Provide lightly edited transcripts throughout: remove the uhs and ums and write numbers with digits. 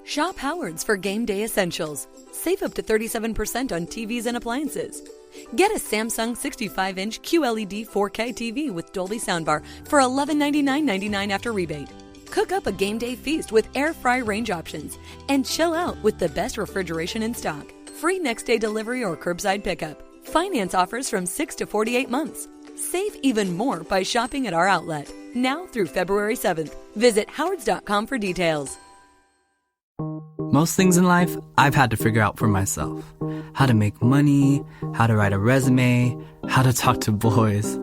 Shop Howard's for game day essentials. Save up to 37% on TVs and appliances. Get a Samsung 65-inch QLED 4K TV with Dolby Soundbar for $1199.99 after rebate. Cook up a game day feast with air fry range options and chill out with the best refrigeration in stock. Free next day delivery or curbside pickup. Finance offers from 6 to 48 months. Save even more by shopping at our outlet. Now through February 7th. Visit howards.com for details. Most things in life, I've had to figure out for myself. How to make money, how to write a resume, how to talk to boys.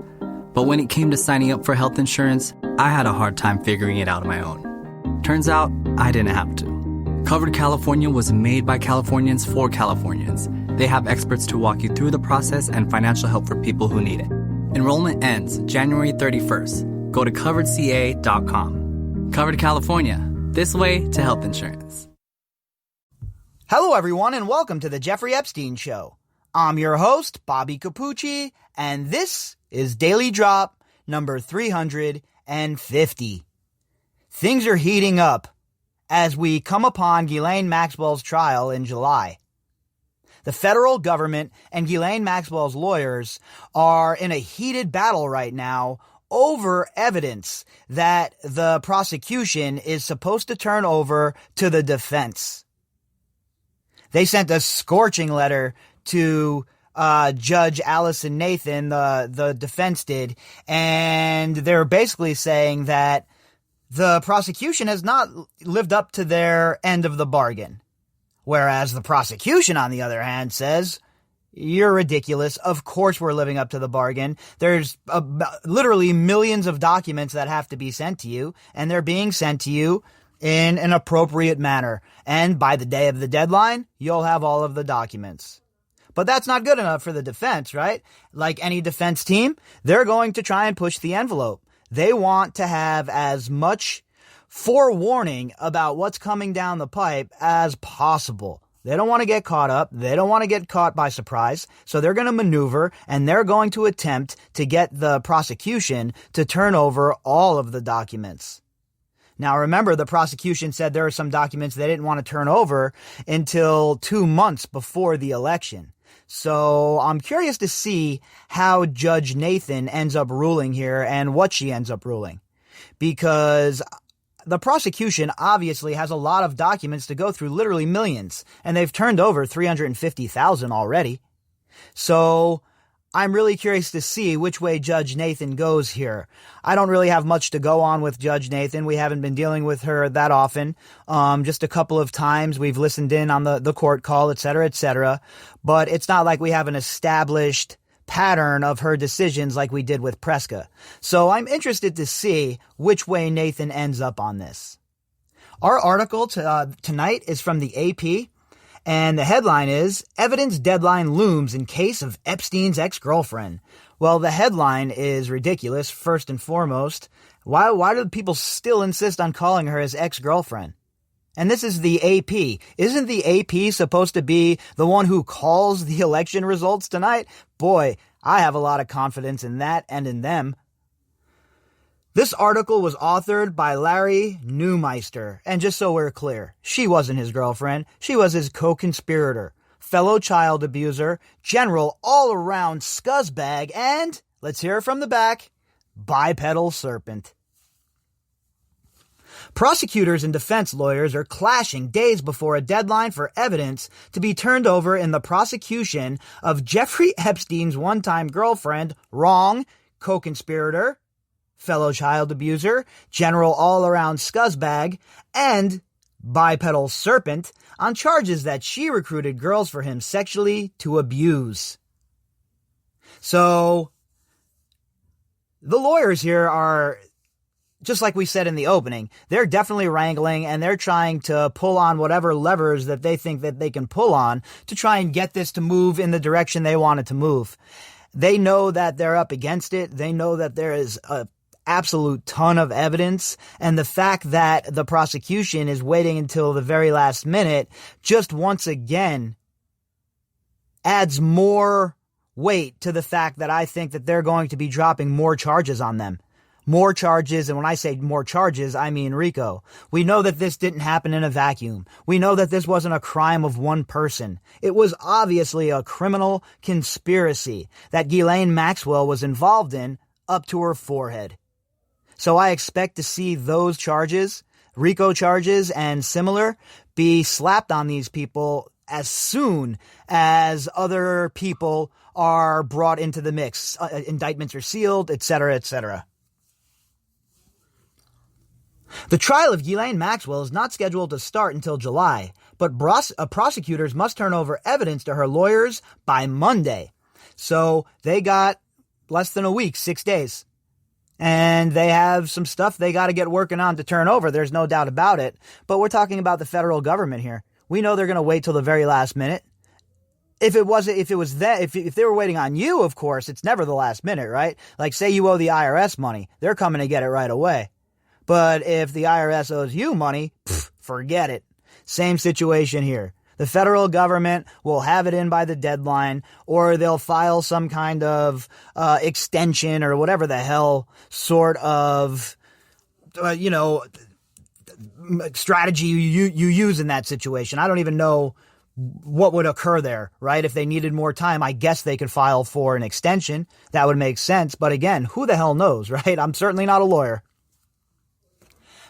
But when it came to signing up for health insurance, I had a hard time figuring it out on my own. Turns out, I didn't have to. Covered California was made by Californians for Californians. They have experts to walk you through the process and financial help for people who need it. Enrollment ends January 31st. Go to coveredca.com. Covered California. This way to health insurance. Hello, everyone, and welcome to the Jeffrey Epstein Show. I'm your host, Bobbycapucci, and this is Daily Drop number 350. Things are heating up as we come upon Ghislaine Maxwell's trial in July. The federal government and Ghislaine Maxwell's lawyers are in a heated battle right now over evidence that the prosecution is supposed to turn over to the defense. They sent a scorching letter to Judge Allison Nathan, the defense did, and they're basically saying that the prosecution has not lived up to their end of the bargain. Whereas the prosecution, on the other hand, says, you're ridiculous. Of course we're living up to the bargain. There's literally millions of documents that have to be sent to you, and they're being sent to you in an appropriate manner. And by the day of the deadline, you'll have all of the documents. But that's not good enough for the defense, right? Like any defense team, they're going to try and push the envelope. They want to have as much forewarning about what's coming down the pipe as possible. They don't want to get caught up. They don't want to get caught by surprise. So they're going to maneuver, and they're going to attempt to get the prosecution to turn over all of the documents. Now, remember, the prosecution said there are some documents they didn't want to turn over until 2 months before the election. So I'm curious to see how Judge Nathan ends up ruling here and what she ends up ruling. Because the prosecution obviously has a lot of documents to go through, literally millions, and they've turned over 350,000 already. So I'm really curious to see which way Judge Nathan goes here. I don't really have much to go on with Judge Nathan. We haven't been dealing with her that often. Just a couple of times we've listened in on the court call, et cetera, et cetera. But it's not like we have an established pattern of her decisions like we did with Preska. So I'm interested to see which way Nathan ends up on this. Our article tonight is from the AP. And the headline is, Evidence Deadline Looms in Case of Epstein's Ex-Girlfriend. Well, the headline is ridiculous, first and foremost. Why do people still insist on calling her his ex-girlfriend? And this is the AP. Isn't the AP supposed to be the one who calls the election results tonight? Boy, I have a lot of confidence in that and in them. This article was authored by Larry Neumeister, and just so we're clear, she wasn't his girlfriend, she was his co-conspirator, fellow child abuser, general all-around scuzzbag, and, let's hear it from the back, bipedal serpent. Prosecutors and defense lawyers are clashing days before a deadline for evidence to be turned over in the prosecution of Jeffrey Epstein's one-time girlfriend, wrong, co-conspirator, fellow child abuser, general all-around scuzzbag, and bipedal serpent on charges that she recruited girls for him sexually to abuse. So, the lawyers here are, just like we said in the opening, they're definitely wrangling and they're trying to pull on whatever levers that they think that they can pull on to try and get this to move in the direction they want it to move. They know that they're up against it. They know that there is a absolute ton of evidence, and the fact that the prosecution is waiting until the very last minute just once again adds more weight to the fact that I think that they're going to be dropping more charges on them. more charges, and when I say more charges, I mean RICO. We know that this didn't happen in a vacuum. We know that this wasn't a crime of one person. It was obviously a criminal conspiracy that Ghislaine Maxwell was involved in up to her forehead. So I expect to see those charges, RICO charges and similar, be slapped on these people as soon as other people are brought into the mix. Indictments are sealed, etc., etc. The trial of Ghislaine Maxwell is not scheduled to start until July, but prosecutors must turn over evidence to her lawyers by Monday. So they got less than a week, 6 days. And they have some stuff they got to get working on to turn over. There's no doubt about it. But we're talking about the federal government here. We know they're going to wait till the very last minute. If they were waiting on you, of course, it's never the last minute, right? Like, say you owe the IRS money. They're coming to get it right away. But if the IRS owes you money, forget it. Same situation here. The federal government will have it in by the deadline, or they'll file some kind of extension or whatever the hell sort of, strategy you use in that situation. I don't even know what would occur there, right? If they needed more time, I guess they could file for an extension. That would make sense. But again, who the hell knows, right? I'm certainly not a lawyer.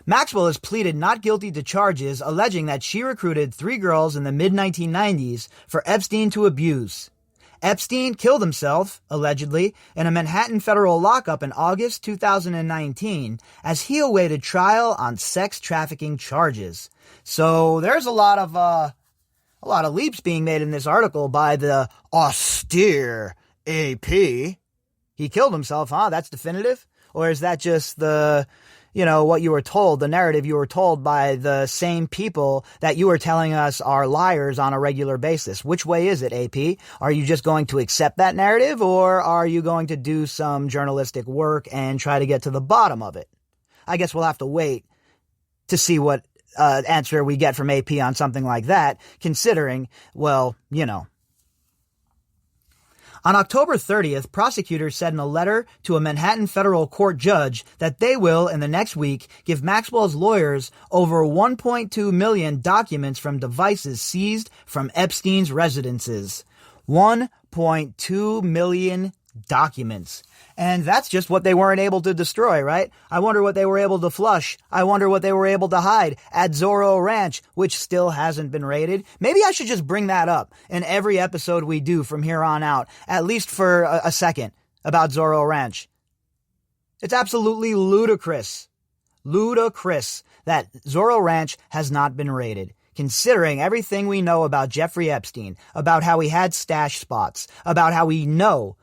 Maxwell has pleaded not guilty to charges alleging that she recruited 3 girls in the mid-1990s for Epstein to abuse. Epstein killed himself, allegedly, in a Manhattan federal lockup in August 2019 as he awaited trial on sex trafficking charges. So there's a lot of leaps being made in this article by the austere AP. He killed himself, huh? That's definitive? Or is that just what you were told, the narrative you were told by the same people that you were telling us are liars on a regular basis? Which way is it, AP? Are you just going to accept that narrative, or are you going to do some journalistic work and try to get to the bottom of it? I guess we'll have to wait to see what answer we get from AP on something like that, considering, On October 30th, prosecutors said in a letter to a Manhattan federal court judge that they will, in the next week, give Maxwell's lawyers over 1.2 million documents from devices seized from Epstein's residences. 1.2 million documents. And that's just what they weren't able to destroy, right? I wonder what they were able to flush. I wonder what they were able to hide at Zorro Ranch, which still hasn't been raided. Maybe I should just bring that up in every episode we do from here on out, at least for a second, about Zorro Ranch. It's absolutely ludicrous that Zorro Ranch has not been raided, considering everything we know about Jeffrey Epstein, about how he had stash spots, about how we know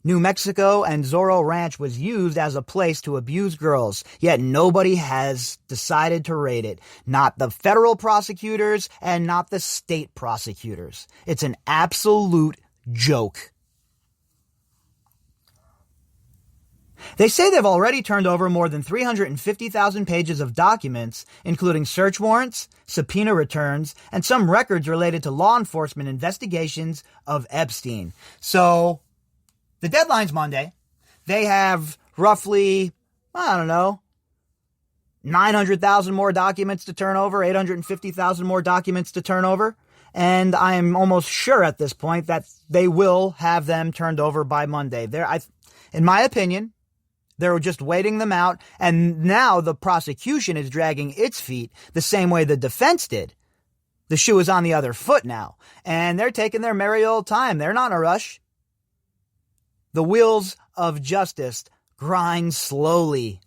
New Mexico and Zorro Ranch was used as a place to abuse girls, yet nobody has decided to raid it. Not the federal prosecutors and not the state prosecutors. It's an absolute joke. They say they've already turned over more than 350,000 pages of documents, including search warrants, subpoena returns, and some records related to law enforcement investigations of Epstein. So the deadline's Monday. They have roughly, 900,000 more documents to turn over, 850,000 more documents to turn over. And I am almost sure at this point that they will have them turned over by Monday. In my opinion, they're just waiting them out. And now the prosecution is dragging its feet the same way the defense did. The shoe is on the other foot now. And they're taking their merry old time. They're not in a rush. The wheels of justice grind slowly.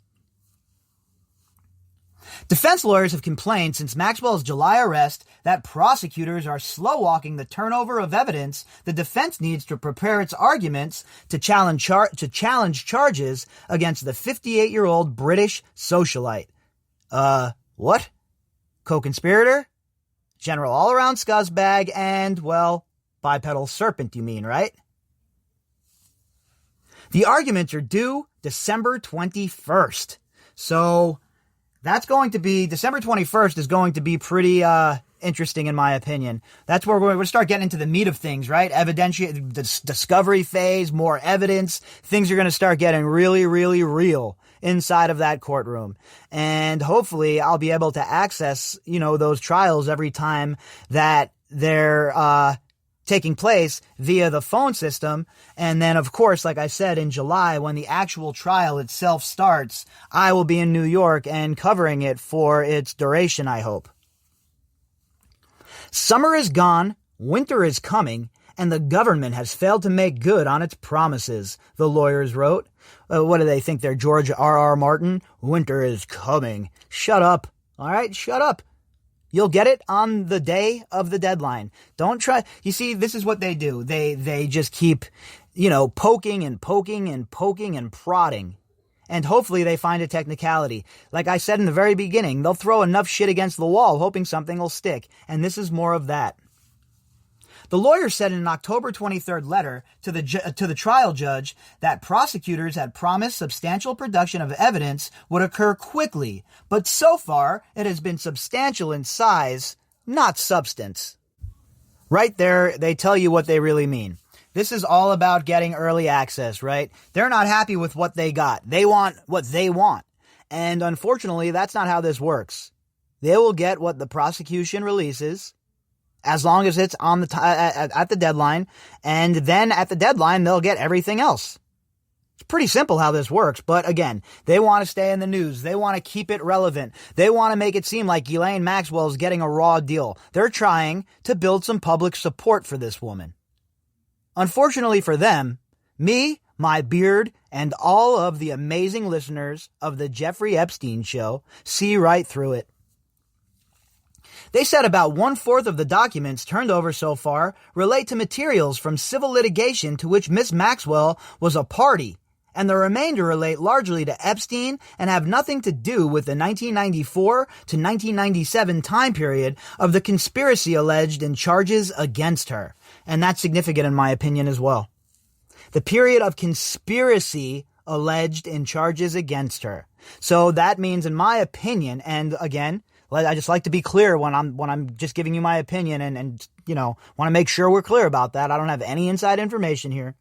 Defense lawyers have complained since Maxwell's July arrest that prosecutors are slow-walking the turnover of evidence the defense needs to prepare its arguments to challenge charges against the 58-year-old British socialite. What? Co-conspirator? General all-around scuzzbag and, bipedal serpent, you mean, right? The arguments are due December 21st. So that's going to be, December 21st is going to be pretty interesting in my opinion. That's where we're going to start getting into the meat of things, right? The discovery phase, more evidence. Things are going to start getting really, really real inside of that courtroom. And hopefully I'll be able to access, those trials every time that they're taking place via the phone system. And then, of course, like I said, in July, when the actual trial itself starts, I will be in New York and covering it for its duration, I hope. Summer is gone, winter is coming, and the government has failed to make good on its promises, the lawyers wrote. What do they think? They're George R.R. Martin? Winter is coming. Shut up. All right, shut up. You'll get it on the day of the deadline. Don't try. You see, this is what they do. They just keep, poking and poking and poking and prodding. And hopefully they find a technicality. Like I said in the very beginning, they'll throw enough shit against the wall hoping something will stick. And this is more of that. The lawyer said in an October 23rd letter to the trial judge that prosecutors had promised substantial production of evidence would occur quickly, but so far it has been substantial in size, not substance. Right there, they tell you what they really mean. This is all about getting early access, right? They're not happy with what they got. They want what they want. And unfortunately, that's not how this works. They will get what the prosecution releases, as long as it's on at the deadline, and then at the deadline, they'll get everything else. It's pretty simple how this works, but again, they want to stay in the news. They want to keep it relevant. They want to make it seem like Ghislaine Maxwell is getting a raw deal. They're trying to build some public support for this woman. Unfortunately for them, me, my beard, and all of the amazing listeners of the Jeffrey Epstein Show see right through it. They said about 1/4 of the documents turned over so far relate to materials from civil litigation to which Miss Maxwell was a party, and the remainder relate largely to Epstein and have nothing to do with the 1994 to 1997 time period of the conspiracy alleged in charges against her. And that's significant in my opinion as well. The period of conspiracy alleged in charges against her. So that means, in my opinion, and again, I just like to be clear when I'm just giving you my opinion and want to make sure we're clear about that. I don't have any inside information here.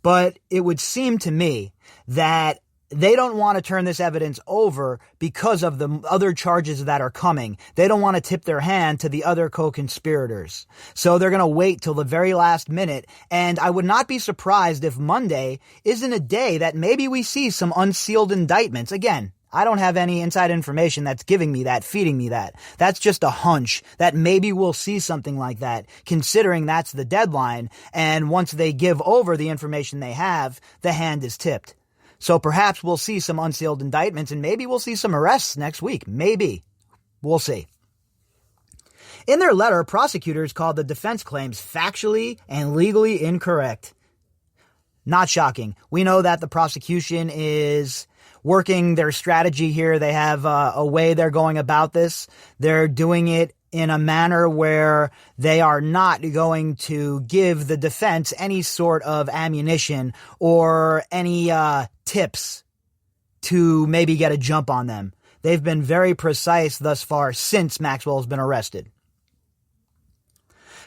But it would seem to me that they don't want to turn this evidence over because of the other charges that are coming. They don't want to tip their hand to the other co-conspirators. So they're going to wait till the very last minute. And I would not be surprised if Monday isn't a day that maybe we see some unsealed indictments. Again, I don't have any inside information that's giving me that, feeding me that. That's just a hunch that maybe we'll see something like that, considering that's the deadline. And once they give over the information they have, the hand is tipped. So perhaps we'll see some unsealed indictments and maybe we'll see some arrests next week. Maybe. We'll see. In their letter, prosecutors called the defense claims factually and legally incorrect. Not shocking. We know that the prosecution is working their strategy here. They have a way they're going about this. They're doing it in a manner where they are not going to give the defense any sort of ammunition or any tips to maybe get a jump on them. They've been very precise thus far since Maxwell has been arrested.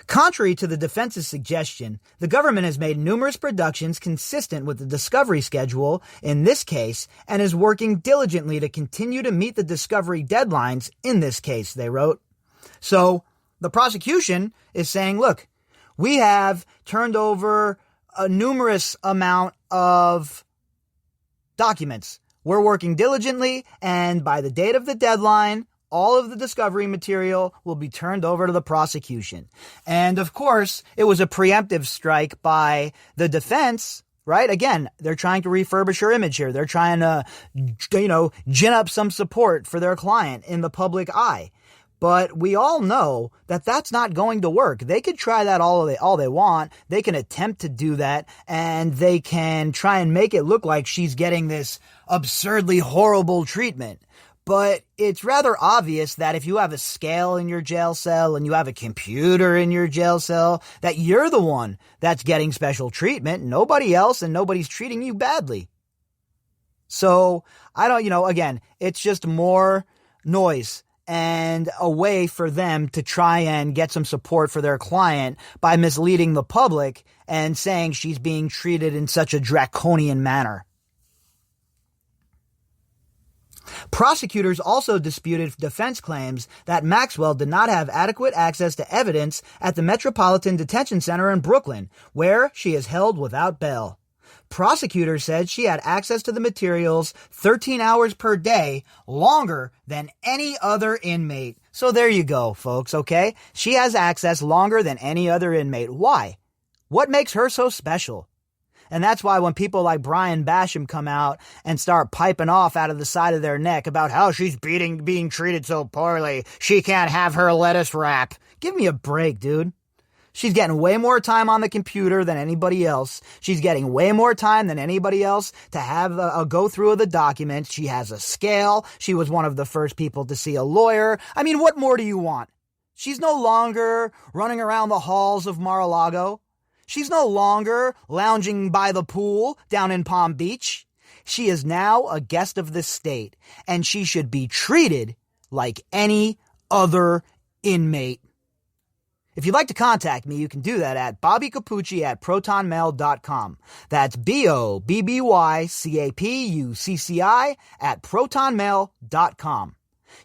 Contrary to the defense's suggestion, the government has made numerous productions consistent with the discovery schedule in this case and is working diligently to continue to meet the discovery deadlines in this case, they wrote. So the prosecution is saying, look, we have turned over a numerous amount of documents. We're working diligently, and by the date of the deadline, all of the discovery material will be turned over to the prosecution. And of course, it was a preemptive strike by the defense, right? Again, they're trying to refurbish her image here. They're trying to, gin up some support for their client in the public eye. But we all know that that's not going to work. They could try that all they want. They can attempt to do that, and they can try and make it look like she's getting this absurdly horrible treatment. But it's rather obvious that if you have a scale in your jail cell and you have a computer in your jail cell, that you're the one that's getting special treatment, nobody else, and nobody's treating you badly. So, again, it's just more noise and a way for them to try and get some support for their client by misleading the public and saying she's being treated in such a draconian manner. Prosecutors also disputed defense claims that Maxwell did not have adequate access to evidence at the Metropolitan Detention Center in Brooklyn, where she is held without bail. Prosecutors said she had access to the materials 13 hours per day, longer than any other inmate. So there you go, folks, okay? She has access longer than any other inmate. Why? What makes her so special? And that's why when people like Brian Basham come out and start piping off out of the side of their neck about how she's being treated so poorly, she can't have her lettuce wrap. Give me a break, dude. She's getting way more time on the computer than anybody else. She's getting way more time than anybody else to have a go through of the documents. She has a scale. She was one of the first people to see a lawyer. I mean, what more do you want? She's no longer running around the halls of Mar-a-Lago. She's no longer lounging by the pool down in Palm Beach. She is now a guest of the state, and she should be treated like any other inmate. If you'd like to contact me, you can do that at bobbycapucci@protonmail.com. That's BOBBYCAPUCCI@protonmail.com.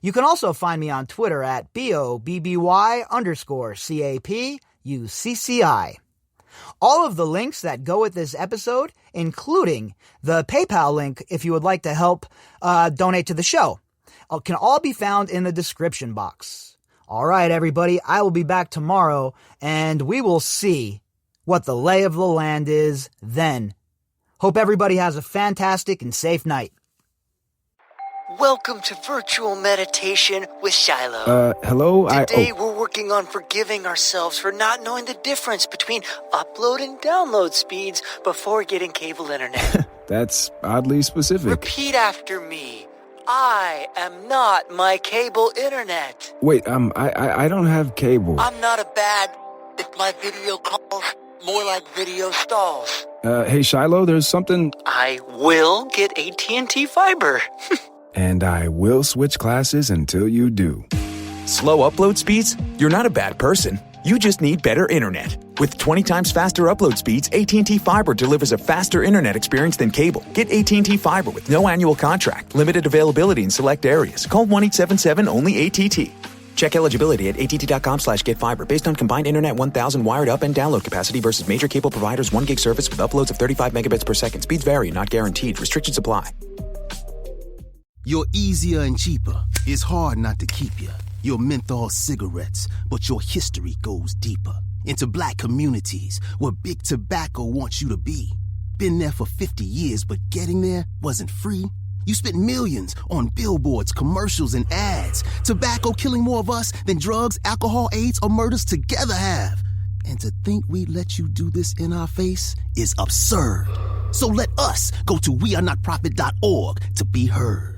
You can also find me on Twitter at BOBBY_CAPUCCI. All of the links that go with this episode, including the PayPal link if you would like to help donate to the show, can all be found in the description box. All right, everybody, I will be back tomorrow, and we will see what the lay of the land is then. Hope everybody has a fantastic and safe night. Welcome to Virtual Meditation with Shiloh. Hello? Today we're working on forgiving ourselves for not knowing the difference between upload and download speeds before getting cable internet. That's oddly specific. Repeat after me. I am not my cable internet. Wait, I don't have cable. I'm not a bad... If my video calls, more like video stalls. Hey, Shiloh, there's something... I will get AT&T fiber. And I will switch classes until you do. Slow upload speeds? You're not a bad person. You just need better internet. With 20 times faster upload speeds, AT&T Fiber delivers a faster internet experience than cable. Get AT&T Fiber with no annual contract, limited availability in select areas. Call 1-877-ONLY-ATT. Check eligibility at att.com/getfiber based on combined internet 1000 wired up and download capacity versus major cable providers 1 gig service with uploads of 35 megabits per second. Speeds vary, not guaranteed. Restrictions apply. You're easier and cheaper. It's hard not to keep you. Your menthol cigarettes, but your history goes deeper. Into black communities where big tobacco wants you to be. Been there for 50 years, but getting there wasn't free. You spent millions on billboards, commercials, and ads. Tobacco killing more of us than drugs, alcohol, AIDS, or murders together have. And to think we let you do this in our face is absurd. So let us go to wearenotprofit.org to be heard.